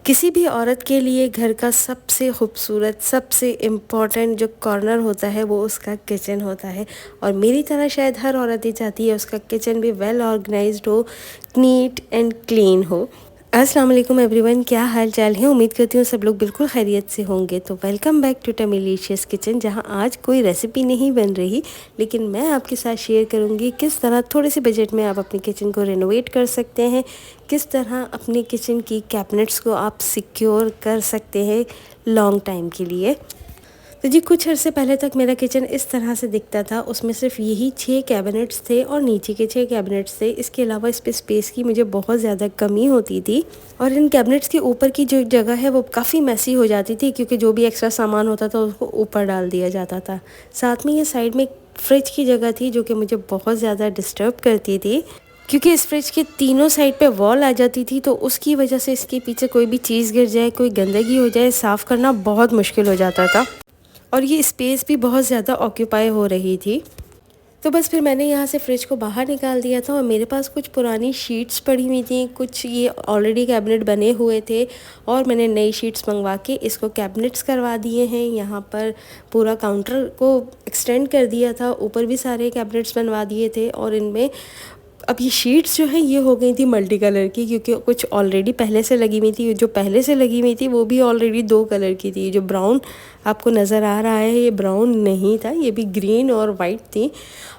किसी भी औरत के लिए घर का सबसे खूबसूरत सबसे इम्पॉर्टेंट जो कॉर्नर होता है वो उसका किचन होता है। और मेरी तरह शायद हर औरत ही चाहती है उसका किचन भी वेल ऑर्गेनाइज्ड हो, नीट एंड क्लीन हो। अस्सलाम वालेकुम एवरीवन, क्या हाल चाल है। उम्मीद करती हूँ सब लोग बिल्कुल खैरियत से होंगे। तो वेलकम बैक टू टमिलिशियस किचन, जहाँ आज कोई रेसिपी नहीं बन रही, लेकिन मैं आपके साथ शेयर करूँगी किस तरह थोड़े से बजट में आप अपने किचन को रेनोवेट कर सकते हैं, किस तरह अपने किचन की कैबिनेट्स को आप सिक्योर कर सकते हैं लॉन्ग टाइम के लिए। तो जी कुछ अर्से पहले तक मेरा किचन इस तरह से दिखता था। उसमें सिर्फ यही 6 कैबिनेट्स थे और नीचे के 6 कैबिनेट्स थे। इसके अलावा इस पे स्पेस की मुझे बहुत ज़्यादा कमी होती थी और इन कैबिनेट्स के ऊपर की जो जगह है वो काफ़ी मैसी हो जाती थी, क्योंकि जो भी एक्स्ट्रा सामान होता था उसको ऊपर डाल दिया जाता था। साथ में ये साइड में फ्रिज की जगह थी जो कि मुझे बहुत ज़्यादा डिस्टर्ब करती थी, क्योंकि इस फ्रिज के तीनों साइड पे वॉल आ जाती थी। तो उसकी वजह से इसके पीछे कोई भी चीज़ गिर जाए, कोई गंदगी हो जाए, साफ़ करना बहुत मुश्किल हो जाता था और ये स्पेस भी बहुत ज़्यादा ऑक्यूपाई हो रही थी। तो बस फिर मैंने यहाँ से फ्रिज को बाहर निकाल दिया था और मेरे पास कुछ पुरानी शीट्स पड़ी हुई थी, कुछ ये ऑलरेडी कैबिनेट बने हुए थे और मैंने नई शीट्स मंगवा के इसको कैबिनेट्स करवा दिए हैं। यहाँ पर पूरा काउंटर को एक्सटेंड कर दिया था, ऊपर भी सारे कैबिनेट्स बनवा दिए थे और इनमें अब ये शीट्स जो है ये हो गई थी मल्टी कलर की, क्योंकि कुछ ऑलरेडी पहले से लगी हुई थी। जो पहले से लगी हुई थी वो भी ऑलरेडी 2 कलर की थी। जो ब्राउन आपको नज़र आ रहा है ये ब्राउन नहीं था, ये भी ग्रीन और वाइट थी।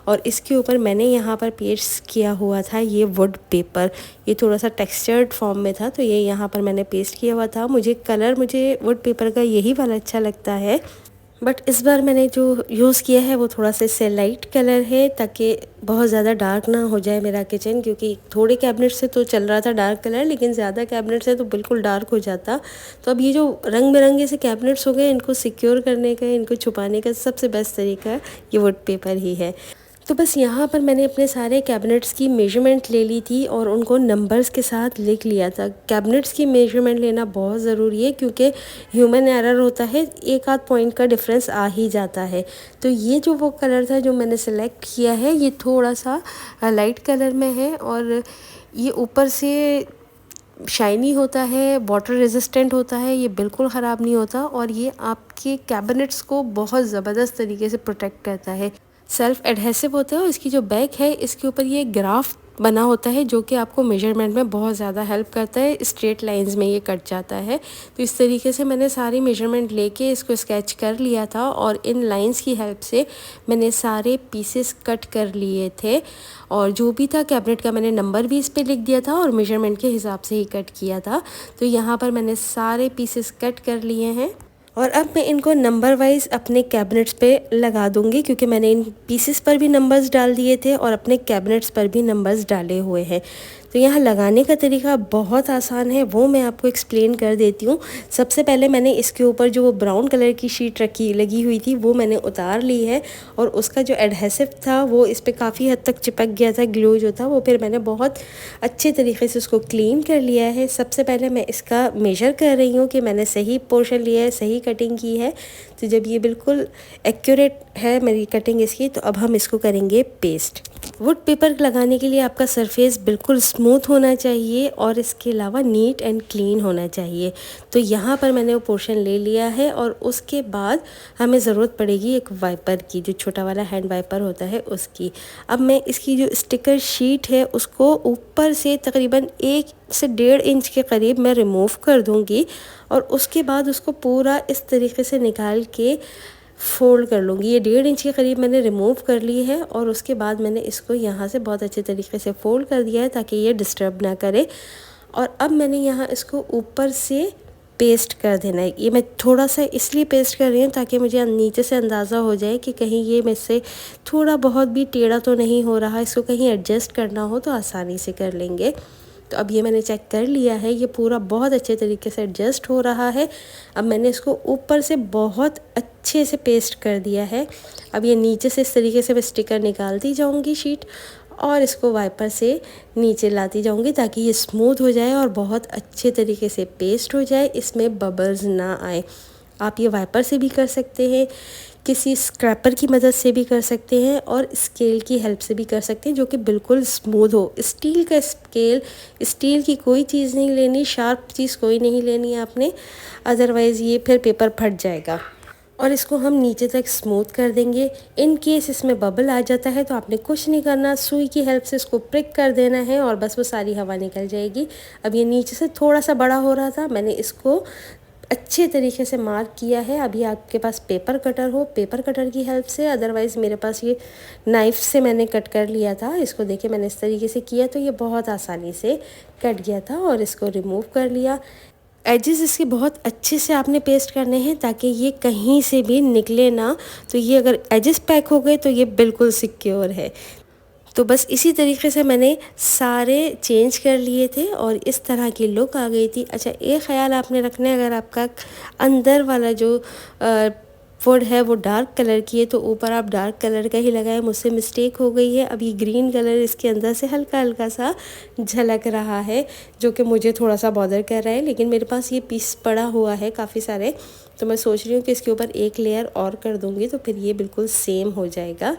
और इसके ऊपर मैंने यहाँ पर पेस्ट किया हुआ था ये वुड पेपर। ये थोड़ा सा टेक्सचर्ड फॉर्म में था, तो ये यहाँ पर मैंने पेस्ट किया हुआ था। मुझे वुड पेपर का यही वाला अच्छा लगता है, बट इस बार मैंने जो यूज़ किया है वो थोड़ा सा इससे लाइट कलर है, ताकि बहुत ज़्यादा डार्क ना हो जाए मेरा किचन। क्योंकि थोड़े कैबिनेट से तो चल रहा था डार्क कलर, लेकिन ज़्यादा कैबिनेट से तो बिल्कुल डार्क हो जाता। तो अब ये जो रंग बिरंगे से कैबिनेट्स हो गए, इनको सिक्योर करने का, इनको छुपाने का सबसे बेस्ट तरीका ये वुड पेपर ही है। तो बस यहाँ पर मैंने अपने सारे कैबिनेट्स की मेजरमेंट ले ली थी और उनको नंबर्स के साथ लिख लिया था। कैबिनेट्स की मेजरमेंट लेना बहुत ज़रूरी है, क्योंकि ह्यूमन एरर होता है, एक आध पॉइंट का डिफरेंस आ ही जाता है। तो ये जो वो कलर था जो मैंने सेलेक्ट किया है ये थोड़ा सा लाइट कलर में है और ये ऊपर से शाइनी होता है, वाटर रेजिस्टेंट होता है, ये बिल्कुल ख़राब नहीं होता और ये आपके कैबिनेट्स को बहुत ज़बरदस्त तरीके से प्रोटेक्ट करता है। सेल्फ एडहेसिव होता है और इसकी जो बैक है इसके ऊपर ये ग्राफ बना होता है जो कि आपको मेजरमेंट में बहुत ज़्यादा हेल्प करता है। स्ट्रेट लाइंस में ये कट जाता है। तो इस तरीके से मैंने सारी मेजरमेंट लेके इसको स्केच कर लिया था और इन लाइंस की हेल्प से मैंने सारे पीसेस कट कर लिए थे और जो भी था कैबिनेट का मैंने नंबर भी इस पर लिख दिया था और मेजरमेंट के हिसाब से ही कट किया था। तो यहाँ पर मैंने सारे पीसेस कट कर लिए हैं और अब मैं इनको नंबर वाइज अपने कैबिनेट्स पे लगा दूंगी, क्योंकि मैंने इन पीसेस पर भी नंबर्स डाल दिए थे और अपने कैबिनेट्स पर भी नंबर्स डाले हुए हैं। तो यहाँ लगाने का तरीका बहुत आसान है, वो मैं आपको एक्सप्लेन कर देती हूँ। सबसे पहले मैंने इसके ऊपर जो वो ब्राउन कलर की शीट लगी हुई थी वो मैंने उतार ली है और उसका जो एडहेसिव था वो इस पर काफ़ी हद तक चिपक गया था, ग्लू जो था वो। फिर मैंने बहुत अच्छे तरीके से उसको क्लीन कर लिया है। सबसे पहले मैं इसका मेजर कर रही हूँ कि मैंने सही पोर्शन लिया है, सही कटिंग की है। तो जब ये बिल्कुल एक्यूरेट है मेरी कटिंग इसकी, तो अब हम इसको करेंगे पेस्ट। वुड पेपर लगाने के लिए आपका सरफेस बिल्कुल स्मूथ होना चाहिए और इसके अलावा नीट एंड क्लीन होना चाहिए। तो यहाँ पर मैंने वो पोर्शन ले लिया है और उसके बाद हमें ज़रूरत पड़ेगी एक वाइपर की, जो छोटा वाला हैंड वाइपर होता है उसकी। अब मैं इसकी जो स्टिकर शीट है उसको ऊपर से तकरीबन 1 से 1.5 इंच के करीब मैं रिमूव कर दूँगी और उसके बाद उसको पूरा इस तरीके से निकाल के फोल्ड कर लूँगी। ये 1.5 इंच के करीब मैंने रिमूव कर ली है और उसके बाद मैंने इसको यहाँ से बहुत अच्छे तरीके से फोल्ड कर दिया है ताकि ये डिस्टर्ब ना करे। और अब मैंने यहाँ इसको ऊपर से पेस्ट कर देना है। ये मैं थोड़ा सा इसलिए पेस्ट कर रही हूँ ताकि मुझे नीचे से अंदाज़ा हो जाए कि कहीं ये मेरे से थोड़ा बहुत भी टेढ़ा तो नहीं हो रहा, इसको कहीं एडजस्ट करना हो तो आसानी से कर लेंगे। तो अब ये मैंने चेक कर लिया है, ये पूरा बहुत अच्छे तरीके से एडजस्ट हो रहा है। अब मैंने इसको ऊपर से बहुत अच्छे से पेस्ट कर दिया है। अब ये नीचे से इस तरीके से मैं स्टिकर निकालती जाऊंगी शीट और इसको वाइपर से नीचे लाती जाऊंगी ताकि ये स्मूथ हो जाए और बहुत अच्छे तरीके से पेस्ट हो जाए, इसमें बबल्स ना आए। आप ये वाइपर से भी कर सकते हैं, किसी स्क्रैपर की मदद से भी कर सकते हैं और स्केल की हेल्प से भी कर सकते हैं जो कि बिल्कुल स्मूथ हो। स्टील का स्केल, स्टील की कोई चीज़ नहीं लेनी, शार्प चीज़ कोई नहीं लेनी है आपने, अदरवाइज़ ये फिर पेपर फट जाएगा। और इसको हम नीचे तक स्मूथ कर देंगे। इन केस इसमें बबल आ जाता है तो आपने कुछ नहीं करना, सुई की हेल्प से इसको प्रिक कर देना है और बस वो सारी हवा निकल जाएगी। अब ये नीचे से थोड़ा सा बड़ा हो रहा था, मैंने इसको अच्छे तरीके से मार्क किया है। अभी आपके पास पेपर कटर हो, पेपर कटर की हेल्प से, अदरवाइज़ मेरे पास ये नाइफ़ से मैंने कट कर लिया था। इसको देखिए मैंने इस तरीके से किया तो ये बहुत आसानी से कट गया था और इसको रिमूव कर लिया। एजेस इसके बहुत अच्छे से आपने पेस्ट करने हैं ताकि ये कहीं से भी निकले ना। तो ये अगर एजेस पैक हो गए तो ये बिल्कुल सिक्योर है। तो बस इसी तरीके से मैंने सारे चेंज कर लिए थे और इस तरह की लुक आ गई थी। अच्छा, एक ख़्याल आपने रखना है, अगर आपका अंदर वाला जो वुड है वो डार्क कलर की है तो ऊपर आप डार्क कलर का ही लगाएं। मुझसे मिस्टेक हो गई है। अब ये ग्रीन कलर इसके अंदर से हल्का हल्का सा झलक रहा है जो कि मुझे थोड़ा सा बॉदर कर रहा है, लेकिन मेरे पास ये पीस पड़ा हुआ है काफ़ी सारे, तो मैं सोच रही हूँ कि इसके ऊपर एक लेयर और कर दूँगी तो फिर ये बिल्कुल सेम हो जाएगा।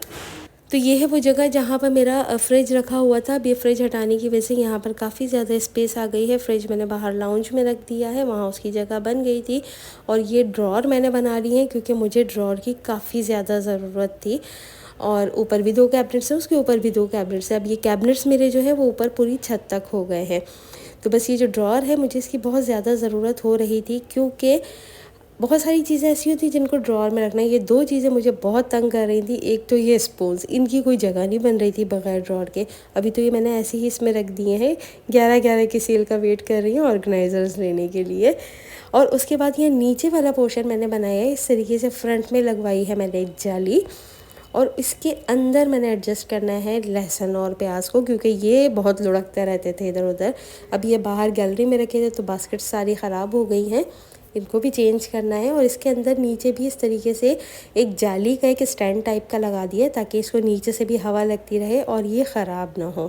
तो ये है वो जगह जहाँ पर मेरा फ्रिज रखा हुआ था। अब ये फ्रिज हटाने की वजह से यहाँ पर काफ़ी ज़्यादा स्पेस आ गई है। फ्रिज मैंने बाहर लाउंज में रख दिया है, वहाँ उसकी जगह बन गई थी। और ये ड्रॉर मैंने बना ली है क्योंकि मुझे ड्रॉर की काफ़ी ज़्यादा ज़रूरत थी। और ऊपर भी 2 कैबिनेट्स हैं, उसके ऊपर भी 2 कैबिनेट्स हैं। अब ये कैबिनेट्स मेरे जो है वो ऊपर पूरी छत तक हो गए हैं। तो बस ये जो ड्रॉर है मुझे इसकी बहुत ज़्यादा ज़रूरत हो रही थी क्योंकि बहुत सारी चीज़ें ऐसी होती जिनको ड्रॉर में रखना है। ये 2 चीज़ें मुझे बहुत तंग कर रही थी। एक तो ये स्पून्स, इनकी कोई जगह नहीं बन रही थी बगैर ड्रॉर के। अभी तो ये मैंने ऐसे ही इसमें रख दिए हैं। 11-11 की सेल का वेट कर रही हूँ ऑर्गेनाइज़र्स लेने के लिए। और उसके बाद ये नीचे वाला पोर्शन मैंने बनाया है इस तरीके से, फ्रंट में लगवाई है मैंने एक जाली और इसके अंदर मैंने एडजस्ट करना है लहसुन और प्याज को क्योंकि ये बहुत लुढ़कते रहते थे इधर उधर। अब ये बाहर गैलरी में रखे थे तो बास्केट सारी ख़राब हो गई हैं, इनको भी चेंज करना है। और इसके अंदर नीचे भी इस तरीके से एक जाली का एक स्टैंड टाइप का लगा दिया ताकि इसको नीचे से भी हवा लगती रहे और ये ख़राब ना हो।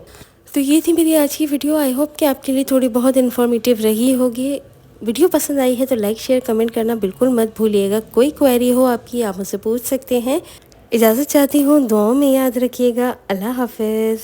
तो ये थी मेरी आज की वीडियो। आई होप कि आपके लिए थोड़ी बहुत इन्फॉर्मेटिव रही होगी। वीडियो पसंद आई है तो लाइक शेयर कमेंट करना बिल्कुल मत भूलिएगा। कोई क्वेरी हो आपकी आप मुझसे पूछ सकते हैं। इजाज़त चाहती हूँ, दुआओं में याद रखिएगा। अल्लाह हाफ़िज़।